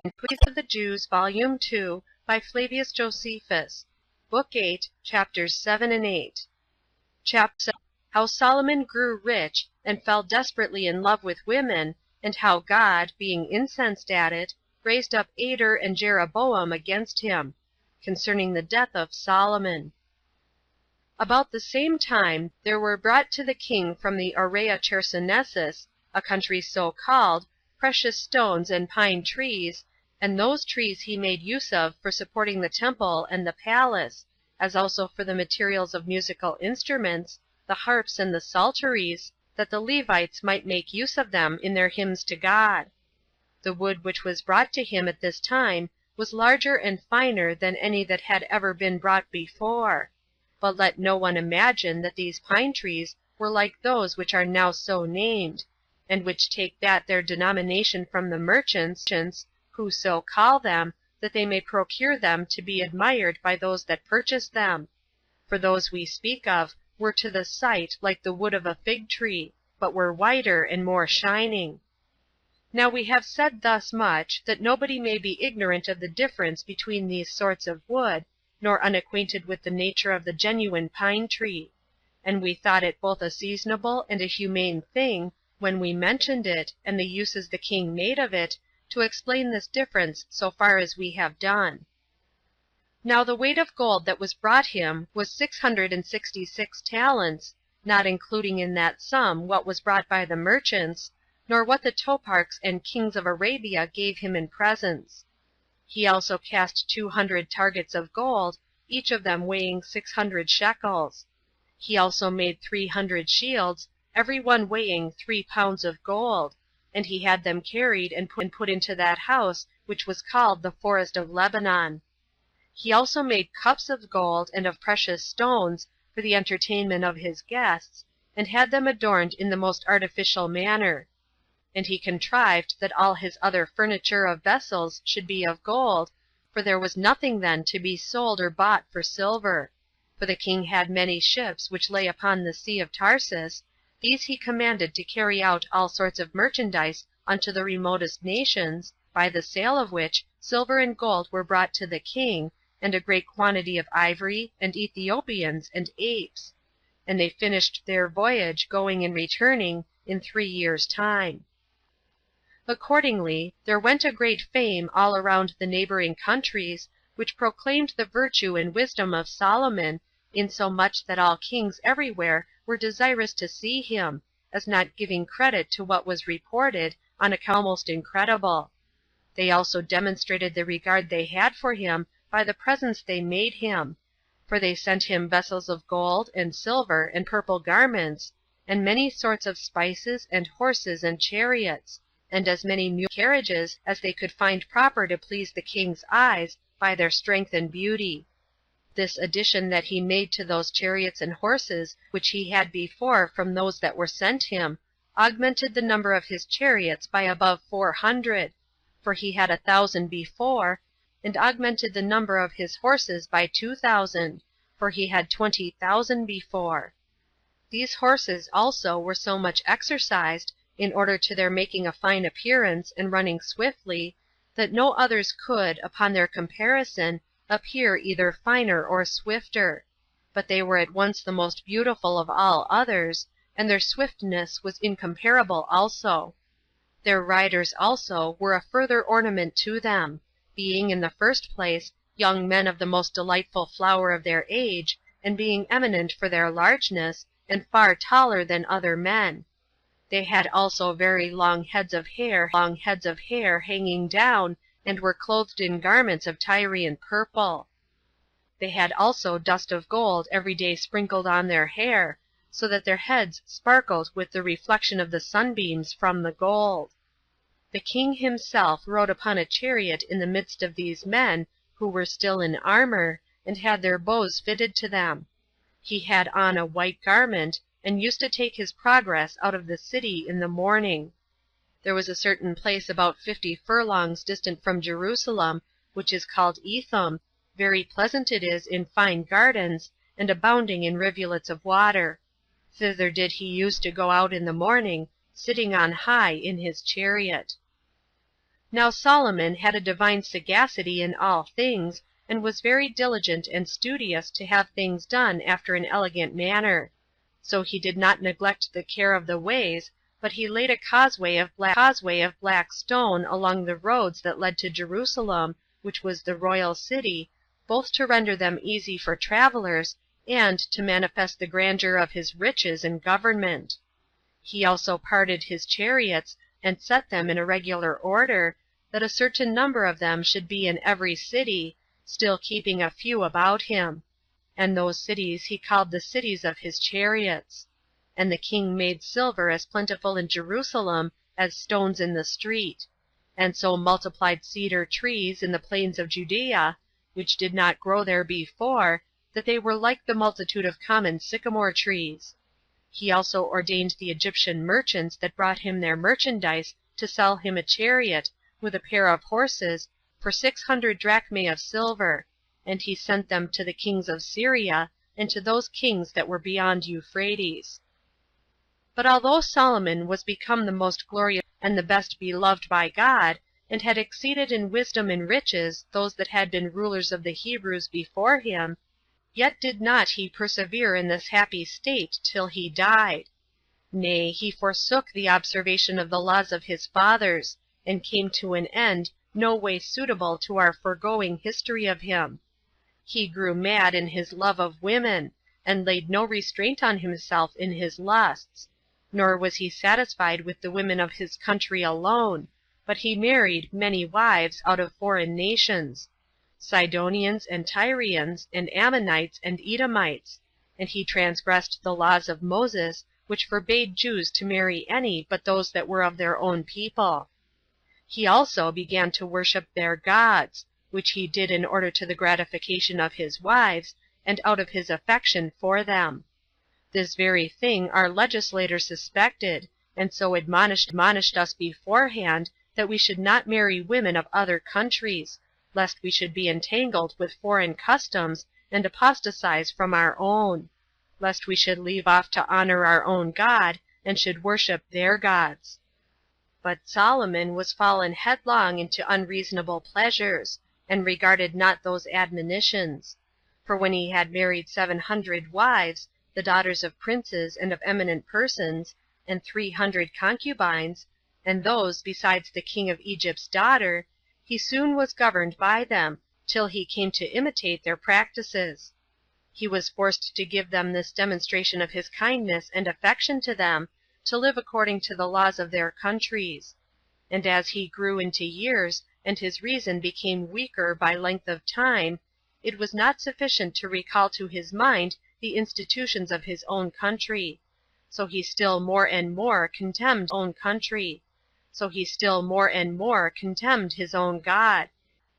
Antiquities of the Jews, Volume 2, by Flavius Josephus, Book 8, Chapters 7 and 8. Chapter 7. How Solomon grew rich, and fell desperately in love with women, and how God, being incensed at it, raised up Ader and Jeroboam against him. Concerning the death of Solomon. About the same time there were brought to the king from the Aurea Chersonesus, a country so called, precious stones and pine trees, and those trees he made use of for supporting the temple and the palace, as also for the materials of musical instruments, the harps and the psalteries, that the Levites might make use of them in their hymns to God. The wood which was brought to him at this time was larger and finer than any that had ever been brought before. But let no one imagine that these pine trees were like those which are now so named, and which take that their denomination from the merchants, who so call them, that they may procure them to be admired by those that purchase them. For those we speak of were to the sight like the wood of a fig tree, but were whiter and more shining. Now we have said thus much, that nobody may be ignorant of the difference between these sorts of wood, nor unacquainted with the nature of the genuine pine tree. And we thought it both a seasonable and a humane thing, when we mentioned it, and the uses the king made of it, to explain this difference so far as we have done. Now the weight of gold that was brought him was 666 talents, not including in that sum what was brought by the merchants, nor what the toparchs and kings of Arabia gave him in presents. He also cast 200 targets of gold, each of them weighing 600 shekels. He also made 300 shields, every one weighing 3 pounds of gold, and he had them carried and put into that house which was called the Forest of Lebanon. He also made cups of gold and of precious stones for the entertainment of his guests, and had them adorned in the most artificial manner. And he contrived that all his other furniture of vessels should be of gold, for there was nothing then to be sold or bought for silver. For the king had many ships which lay upon the sea of Tarsus. These he commanded to carry out all sorts of merchandise unto the remotest nations, by the sale of which silver and gold were brought to the king, and a great quantity of ivory, and Ethiopians, and apes. And they finished their voyage, going and returning, in 3 years' time. Accordingly, there went a great fame all around the neighboring countries, which proclaimed the virtue and wisdom of Solomon, insomuch that all kings everywhere were desirous to see him, as not giving credit to what was reported, on account almost incredible. They also demonstrated the regard they had for him by the presents they made him, for they sent him vessels of gold, and silver, and purple garments, and many sorts of spices, and horses, and chariots, and as many mule carriages as they could find proper to please the king's eyes by their strength and beauty. This addition that he made to those chariots and horses which he had before from those that were sent him, augmented the number of his chariots by above 400, for he had 1,000 before, and augmented the number of his horses by 2,000, for he had 20,000 before. These horses also were so much exercised, in order to their making a fine appearance and running swiftly, that no others could, upon their comparison, appear either finer or swifter, but they were at once the most beautiful of all others, and their swiftness was incomparable also. Their riders also were a further ornament to them, being, in the first place, young men of the most delightful flower of their age, and being eminent for their largeness, and far taller than other men. They had also very long heads of hair hanging down, and were clothed in garments of Tyrian purple. They had also dust of gold every day sprinkled on their hair, so that their heads sparkled with the reflection of the sunbeams from the gold. The king himself rode upon a chariot in the midst of these men, who were still in armor, and had their bows fitted to them. He had on a white garment, and used to take his progress out of the city in the morning. There was a certain place about 50 furlongs distant from Jerusalem, which is called Etham, very pleasant it is in fine gardens, and abounding in rivulets of water. Thither did he use to go out in the morning, sitting on high in his chariot. Now Solomon had a divine sagacity in all things, and was very diligent and studious to have things done after an elegant manner. So he did not neglect the care of the ways, but he laid a causeway of black stone along the roads that led to Jerusalem, which was the royal city, both to render them easy for travelers, and to manifest the grandeur of his riches and government. He also parted his chariots, and set them in a regular order, that a certain number of them should be in every city, still keeping a few about him. And those cities he called the cities of his chariots. And the king made silver as plentiful in Jerusalem as stones in the street; and so multiplied cedar trees in the plains of Judea, which did not grow there before, that they were like the multitude of common sycamore trees. He also ordained the Egyptian merchants that brought him their merchandise to sell him a chariot, with a pair of horses, for 600 drachmae of silver, and he sent them to the kings of Syria, and to those kings that were beyond Euphrates. But although Solomon was become the most glorious and the best beloved by God, and had exceeded in wisdom and riches those that had been rulers of the Hebrews before him, yet did not he persevere in this happy state till he died. Nay, he forsook the observation of the laws of his fathers, and came to an end no way suitable to our foregoing history of him. He grew mad in his love of women, and laid no restraint on himself in his lusts; nor was he satisfied with the women of his country alone, but he married many wives out of foreign nations, Sidonians and Tyrians, and Ammonites and Edomites, and he transgressed the laws of Moses, which forbade Jews to marry any but those that were of their own people. He also began to worship their gods, which he did in order to the gratification of his wives, and out of his affection for them. This very thing our legislators suspected, and so admonished us beforehand, that we should not marry women of other countries, lest we should be entangled with foreign customs, and apostatize from our own; lest we should leave off to honor our own God, and should worship their gods. But Solomon was fallen headlong into unreasonable pleasures, and regarded not those admonitions. For when he had married 700 wives, the daughters of princes and of eminent persons, and 300 concubines, and those besides the king of Egypt's daughter, he soon was governed by them, till he came to imitate their practices. He was forced to give them this demonstration of his kindness and affection to them, to live according to the laws of their countries. And as he grew into years, and his reason became weaker by length of time, it was not sufficient to recall to his mind the institutions of his own country; so he still more and more contemned his own God,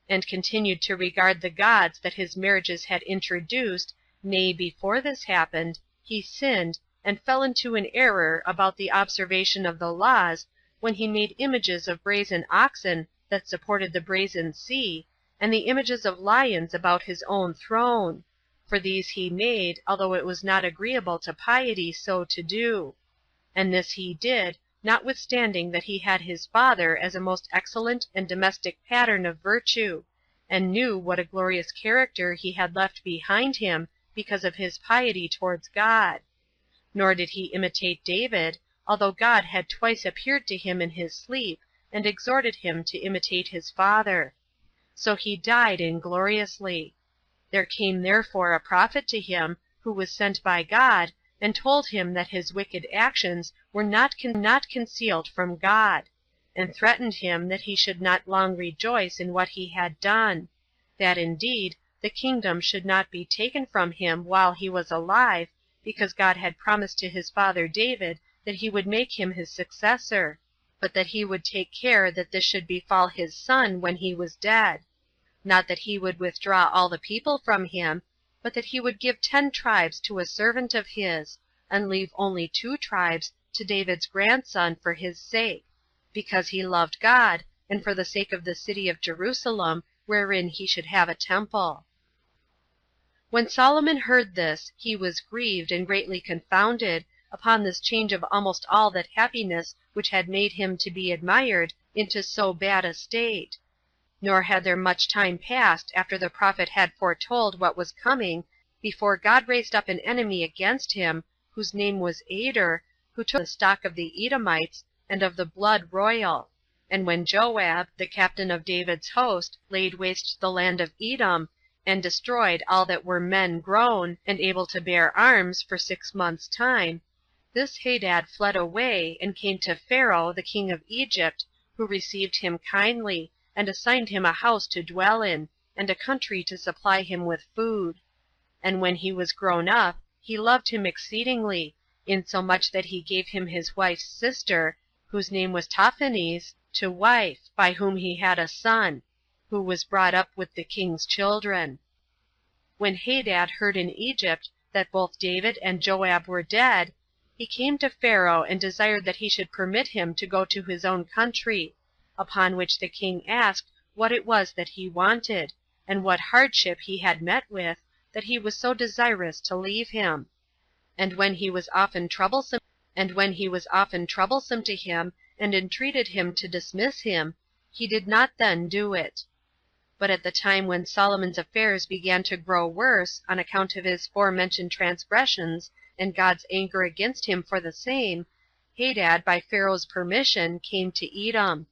and continued to regard the gods that his marriages had introduced. Nay, before this happened, he sinned, and fell into an error about the observation of the laws, when he made images of brazen oxen that supported the brazen sea, and the images of lions about his own throne; for these he made, although it was not agreeable to piety so to do; and this he did, notwithstanding that he had his father as a most excellent and domestic pattern of virtue, and knew what a glorious character he had left behind him because of his piety towards God. Nor did he imitate David, although God had twice appeared to him in his sleep, and exhorted him to imitate his father. So he died ingloriously. There came therefore a prophet to him, who was sent by God, and told him that his wicked actions were not concealed from God, and threatened him that he should not long rejoice in what he had done; that indeed the kingdom should not be taken from him while he was alive, because God had promised to his father David that he would make him his successor, but that he would take care that this should befall his son when he was dead; not that he would withdraw all the people from him, but that he would give 10 tribes to a servant of his, and leave only 2 tribes to David's grandson for his sake, because he loved God, and for the sake of the city of Jerusalem, wherein he should have a temple. When Solomon heard this, he was grieved, and greatly confounded, upon this change of almost all that happiness which had made him to be admired into so bad a state. Nor had there much time passed after the prophet had foretold what was coming before God raised up an enemy against him, whose name was Ader, who took the stock of the Edomites and of the blood royal. And when Joab, the captain of David's host, laid waste the land of Edom, and destroyed all that were men grown, and able to bear arms, for 6 months' time, this Hadad fled away, and came to Pharaoh, the king of Egypt, who received him kindly, and assigned him a house to dwell in, and a country to supply him with food. And when he was grown up, he loved him exceedingly, insomuch that he gave him his wife's sister, whose name was Taphanes, to wife, by whom he had a son, who was brought up with the king's children. When Hadad heard in Egypt that both David and Joab were dead, he came to Pharaoh and desired that he should permit him to go to his own country, upon which the king asked what it was that he wanted, and what hardship he had met with, that he was so desirous to leave him. And when he was often troublesome to him, and entreated him to dismiss him, he did not then do it. But at the time when Solomon's affairs began to grow worse, on account of his forementioned transgressions, and God's anger against him for the same, Hadad, by Pharaoh's permission, came to Edom.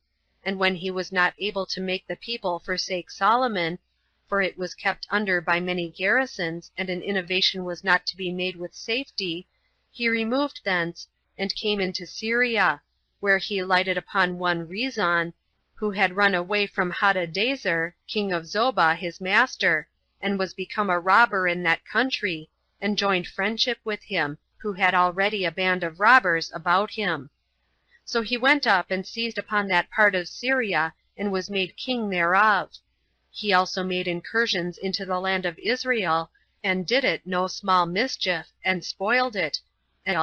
And when he was not able to make the people forsake Solomon, for it was kept under by many garrisons, and an innovation was not to be made with safety, he removed thence, and came into Syria, where he lighted upon one Rezon, who had run away from Hadadezer, king of Zobah, his master, and was become a robber in that country, and joined friendship with him, who had already a band of robbers about him. So he went up and seized upon that part of Syria, and was made king thereof. He also made incursions into the land of Israel, and did it no small mischief, and spoiled it, and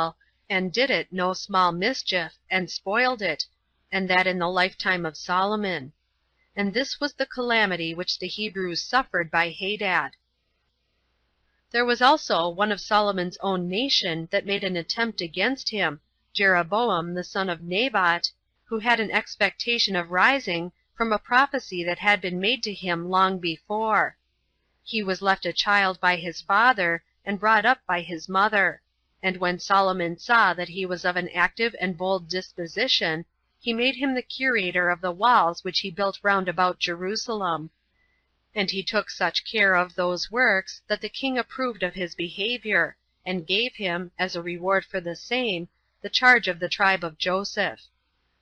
that in the lifetime of Solomon. And this was the calamity which the Hebrews suffered by Hadad. There was also one of Solomon's own nation that made an attempt against him, Jeroboam the son of Nebat, who had an expectation of rising from a prophecy that had been made to him long before. He was left a child by his father, and brought up by his mother. And when Solomon saw that he was of an active and bold disposition, he made him the curator of the walls which he built round about Jerusalem. And he took such care of those works that the king approved of his behavior, and gave him, as a reward for the same, the charge of the tribe of Joseph.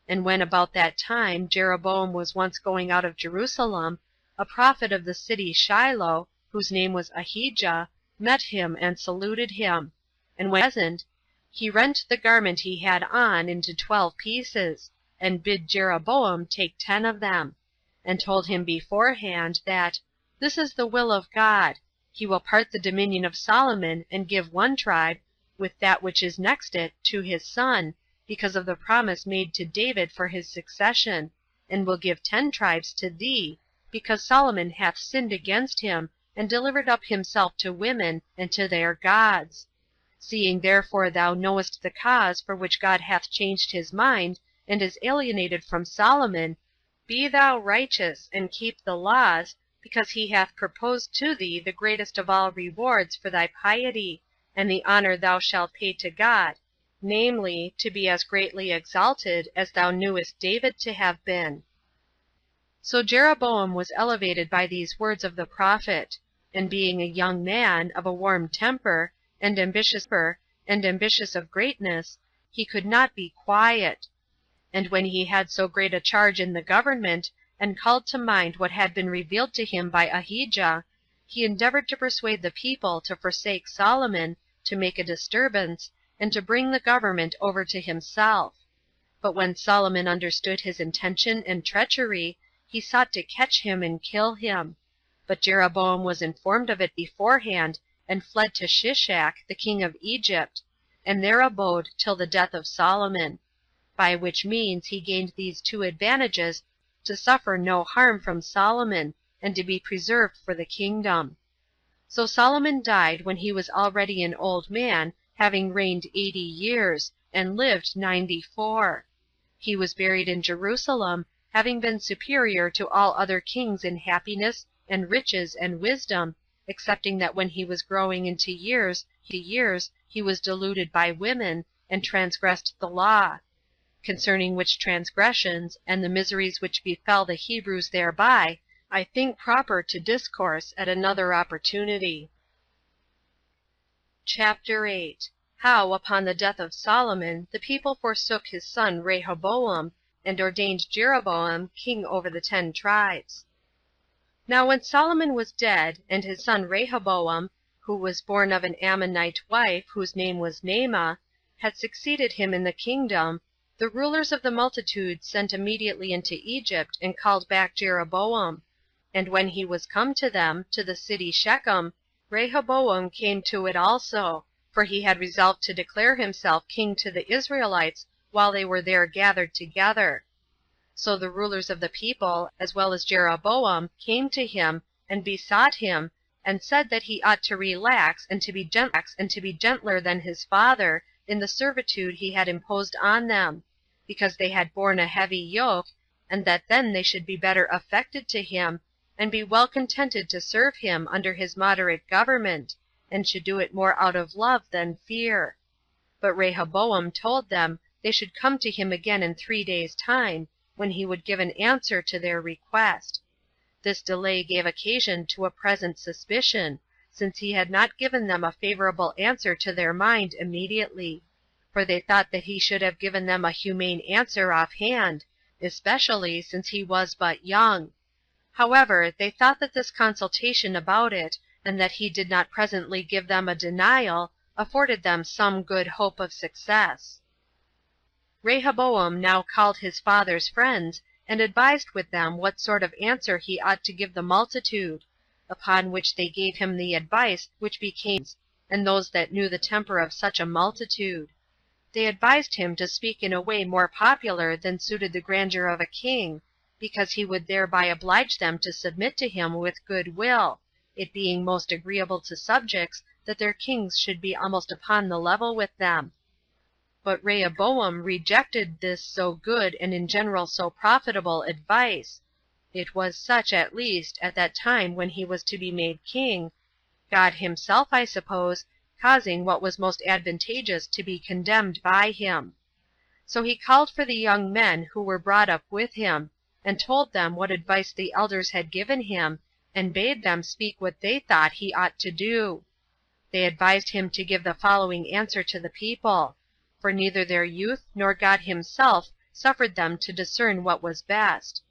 And when about that time Jeroboam was once going out of Jerusalem, a prophet of the city Shiloh, whose name was Ahijah, met him and saluted him. And when present, he rent the garment he had on into 12 pieces, and bid Jeroboam take 10 of them, and told him beforehand that, "This is the will of God. He will part the dominion of Solomon, and give one tribe, with that which is next it, to his son, because of the promise made to David for his succession, and will give 10 tribes to thee, because Solomon hath sinned against him, and delivered up himself to women, and to their gods. Seeing therefore thou knowest the cause for which God hath changed his mind, and is alienated from Solomon, be thou righteous, and keep the laws, because he hath proposed to thee the greatest of all rewards for thy piety, and the honor thou shalt pay to God, namely, to be as greatly exalted as thou knewest David to have been." So Jeroboam was elevated by these words of the prophet; and being a young man, of a warm temper, and ambitious of greatness, he could not be quiet. And when he had so great a charge in the government, and called to mind what had been revealed to him by Ahijah, he endeavored to persuade the people to forsake Solomon, to make a disturbance, and to bring the government over to himself. But when Solomon understood his intention and treachery, he sought to catch him and kill him. But Jeroboam was informed of it beforehand, and fled to Shishak, the king of Egypt, and there abode till the death of Solomon; by which means he gained these 2 advantages, to suffer no harm from Solomon, and to be preserved for the kingdom. So Solomon died when he was already an old man, having reigned 80 years, and lived 94. He was buried in Jerusalem, having been superior to all other kings in happiness and riches and wisdom, excepting that when he was growing into years he was deluded by women, and transgressed the law; concerning which transgressions, and the miseries which befell the Hebrews thereby, I think proper to discourse at another opportunity. Chapter 8. How, upon the death of Solomon, the people forsook his son Rehoboam, and ordained Jeroboam king over the 10 tribes. Now when Solomon was dead, and his son Rehoboam, who was born of an Ammonite wife, whose name was Naamah, had succeeded him in the kingdom, the rulers of the multitude sent immediately into Egypt, and called back Jeroboam. And when he was come to them, to the city Shechem, Rehoboam came to it also, for he had resolved to declare himself king to the Israelites while they were there gathered together. So the rulers of the people, as well as Jeroboam, came to him, and besought him, and said that he ought to relax, and to be gentler than his father, in the servitude he had imposed on them, because they had borne a heavy yoke, and that then they should be better affected to him, and be well contented to serve him under his moderate government, and should do it more out of love than fear. But Rehoboam told them they should come to him again in 3 days' time, when he would give an answer to their request. This delay gave occasion to a present suspicion, since he had not given them a favorable answer to their mind immediately; for they thought that he should have given them a humane answer offhand, especially since he was but young. However, they thought that this consultation about it, and that he did not presently give them a denial, afforded them some good hope of success. Rehoboam now called his father's friends, and advised with them what sort of answer he ought to give the multitude; upon which they gave him the advice which became, and those that knew the temper of such a multitude. They advised him to speak in a way more popular than suited the grandeur of a king, because he would thereby oblige them to submit to him with good will, it being most agreeable to subjects that their kings should be almost upon the level with them. But Rehoboam rejected this so good and in general so profitable advice. It was such, at least, at that time when he was to be made king, God himself, I suppose, causing what was most advantageous to be condemned by him. So he called for the young men who were brought up with him, and told them what advice the elders had given him, and bade them speak what they thought he ought to do. They advised him to give the following answer to the people, for neither their youth nor God himself suffered them to discern what was best: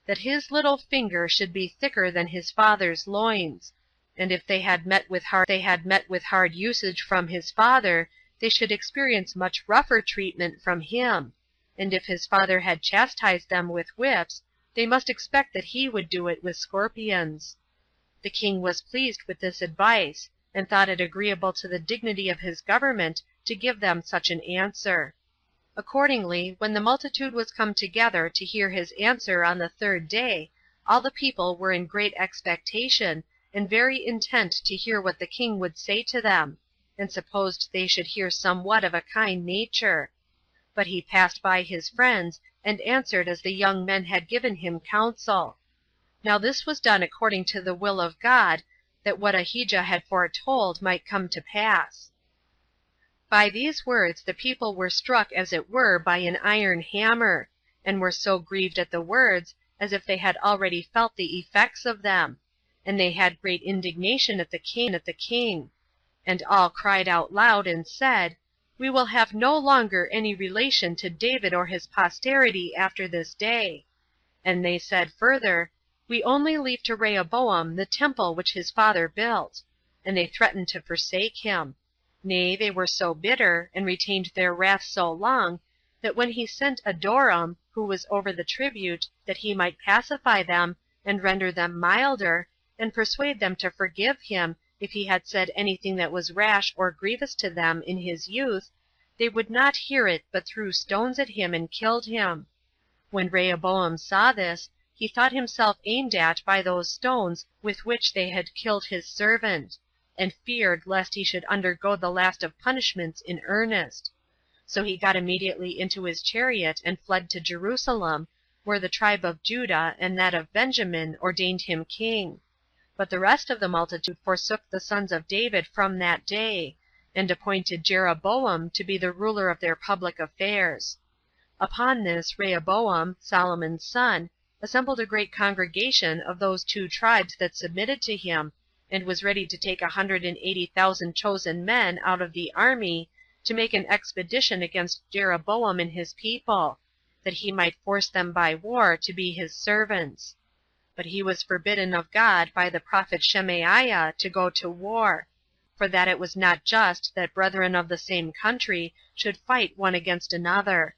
that his little finger should be thicker than his father's loins, and if they had met with hard usage from his father, they should experience much rougher treatment from him, and if his father had chastised them with whips, they must expect that he would do it with scorpions. The king was pleased with this advice, and thought it agreeable to the dignity of his government to give them such an answer. Accordingly, when the multitude was come together to hear his answer on the 3rd day, all the people were in great expectation, and very intent to hear what the king would say to them, and supposed they should hear somewhat of a kind nature. But he passed by his friends, and answered as the young men had given him counsel. Now this was done according to the will of God, that what Ahijah had foretold might come to pass. By these words the people were struck as it were by an iron hammer, and were so grieved at the words, as if they had already felt the effects of them; and they had great indignation at the king. And all cried out loud, and said, We will have no longer any relation to David or his posterity after this day. And they said further, We only leave to Rehoboam the temple which his father built. And they threatened to forsake him. Nay, they were so bitter, and retained their wrath so long, that when he sent Adoram, who was over the tribute, that he might pacify them, and render them milder, and persuade them to forgive him, if he had said anything that was rash or grievous to them in his youth, they would not hear it, but threw stones at him, and killed him. When Rehoboam saw this, he thought himself aimed at by those stones with which they had killed his servant, and feared lest he should undergo the last of punishments in earnest. So he got immediately into his chariot, and fled to Jerusalem, where the tribe of Judah and that of Benjamin ordained him king. But the rest of the multitude forsook the sons of David from that day, and appointed Jeroboam to be the ruler of their public affairs. Upon this Rehoboam, Solomon's son, assembled a great congregation of those two tribes that submitted to him, and was ready to take 180,000 chosen men out of the army, to make an expedition against Jeroboam and his people, that he might force them by war to be his servants. But he was forbidden of God by the prophet Shemaiah to go to war, for that it was not just that brethren of the same country should fight one against another.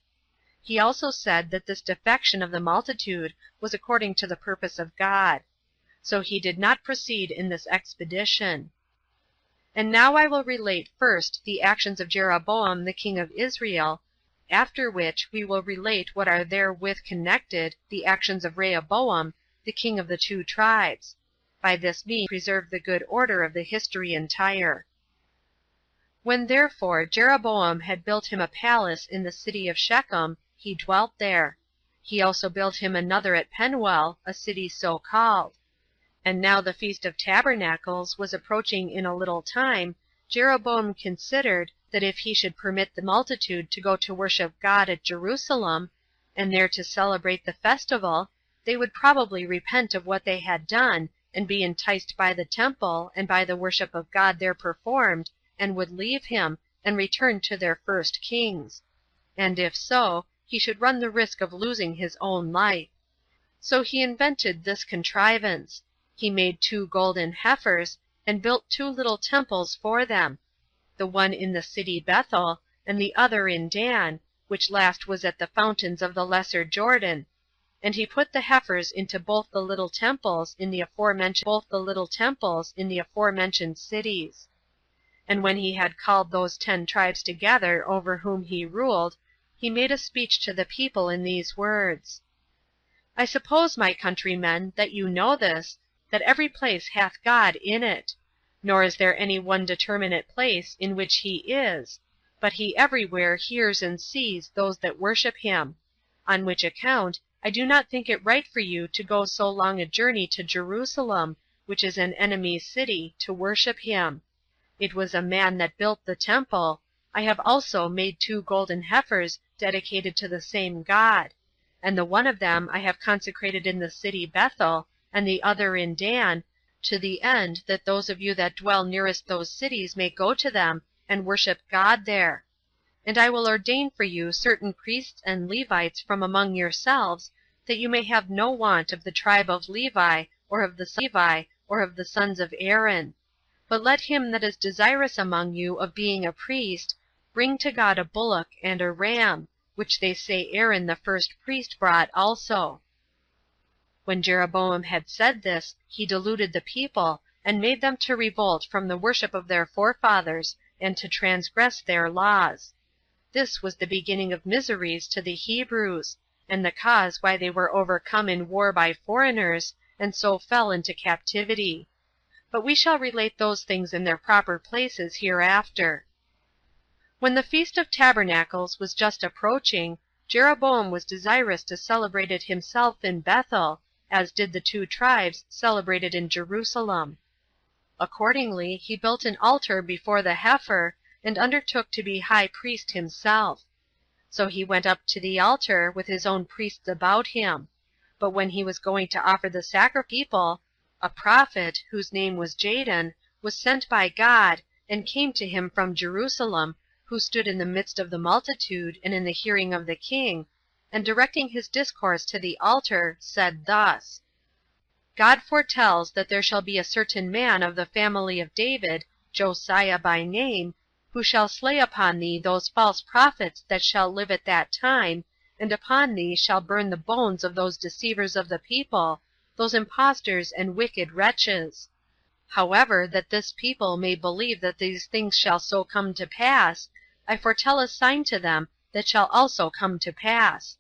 He also said that this defection of the multitude was according to the purpose of God. So he did not proceed in this expedition. And now I will relate first the actions of Jeroboam the king of Israel, after which we will relate what are therewith connected the actions of Rehoboam the king of the two tribes. By this means preserve the good order of the history entire. When therefore Jeroboam had built him a palace in the city of Shechem, he dwelt there. He also built him another at Penuel, a city so called. And now the Feast of Tabernacles was approaching in a little time, Jeroboam considered that if he should permit the multitude to go to worship God at Jerusalem, and there to celebrate the festival, they would probably repent of what they had done, and be enticed by the temple and by the worship of God there performed, and would leave him, and return to their first kings. And if so, he should run the risk of losing his own life. So he invented this contrivance. He made 2 golden heifers, and built 2 little temples for them, the one in the city Bethel, and the other in Dan, which last was at the fountains of the lesser Jordan. And he put the heifers into both the little temples in the aforementioned cities. And when he had called those 10 tribes together over whom he ruled, he made a speech to the people in these words: I suppose, my countrymen, that you know this, that every place hath God in it, nor is there any one determinate place in which he is, but he everywhere hears and sees those that worship him. On which account I do not think it right for you to go so long a journey to Jerusalem, which is an enemy's city, to worship him. It was a man that built the temple. I have also made 2 golden heifers dedicated to the same God, and the one of them I have consecrated in the city Bethel, and the other in Dan, to the end that those of you that dwell nearest those cities may go to them, and worship God there. And I will ordain for you certain priests and Levites from among yourselves, that you may have no want of the tribe of Levi, or of the sons of Aaron. But let him that is desirous among you of being a priest bring to God a bullock and a ram, which they say Aaron the first priest brought also. When Jeroboam had said this, he deluded the people, and made them to revolt from the worship of their forefathers, and to transgress their laws. This was the beginning of miseries to the Hebrews, and the cause why they were overcome in war by foreigners, and so fell into captivity. But we shall relate those things in their proper places hereafter. When the Feast of Tabernacles was just approaching, Jeroboam was desirous to celebrate it himself in Bethel, as did the 2 tribes celebrate it in Jerusalem. Accordingly, he built an altar before the heifer, and undertook to be high priest himself. So he went up to the altar with his own priests about him. But when he was going to offer the sacrifice, a prophet, whose name was Jadon, was sent by God, and came to him from Jerusalem, who stood in the midst of the multitude, and in the hearing of the king, and directing his discourse to the altar, said thus: God foretells that there shall be a certain man of the family of David, Josiah by name, who shall slay upon thee those false prophets that shall live at that time, and upon thee shall burn the bones of those deceivers of the people, those impostors and wicked wretches. However, that this people may believe that these things shall so come to pass, I foretell a sign to them that shall also come to pass.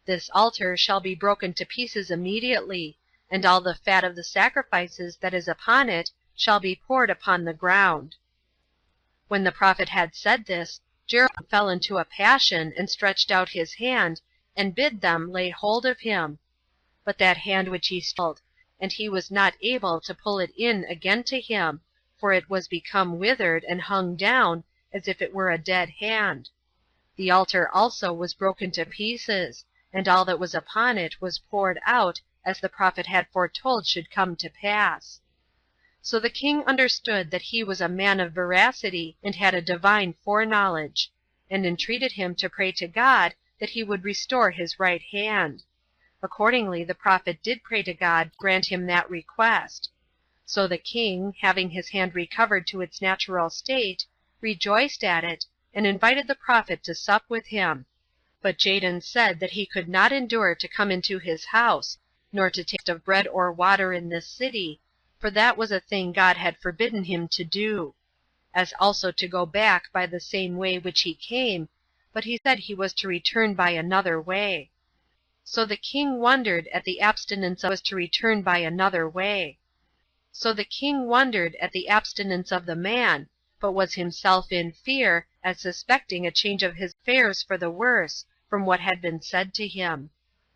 This altar shall be broken to pieces immediately, and all the fat of the sacrifices that is upon it shall be poured upon the ground. When the prophet had said this, Jeroboam fell into a passion, and stretched out his hand, and bid them lay hold of him. But that hand which he stilled, and he was not able to pull it in again to him, for it was become withered, and hung down, as if it were a dead hand. The altar also was broken to pieces, and all that was upon it was poured out, as the prophet had foretold should come to pass. So the king understood that he was a man of veracity, and had a divine foreknowledge, and entreated him to pray to God that he would restore his right hand. Accordingly the prophet did pray to God to grant him that request. So the king, having his hand recovered to its natural state, rejoiced at it, and invited the prophet to sup with him. But Jadon said that he could not endure to come into his house, nor to taste of bread or water in this city, for that was a thing God had forbidden him to do; as also to go back by the same way which he came, but he said he was to return by another way. So the king wondered at the abstinence of the man, but was himself in fear, as suspecting a change of his affairs for the worse from what had been said to him.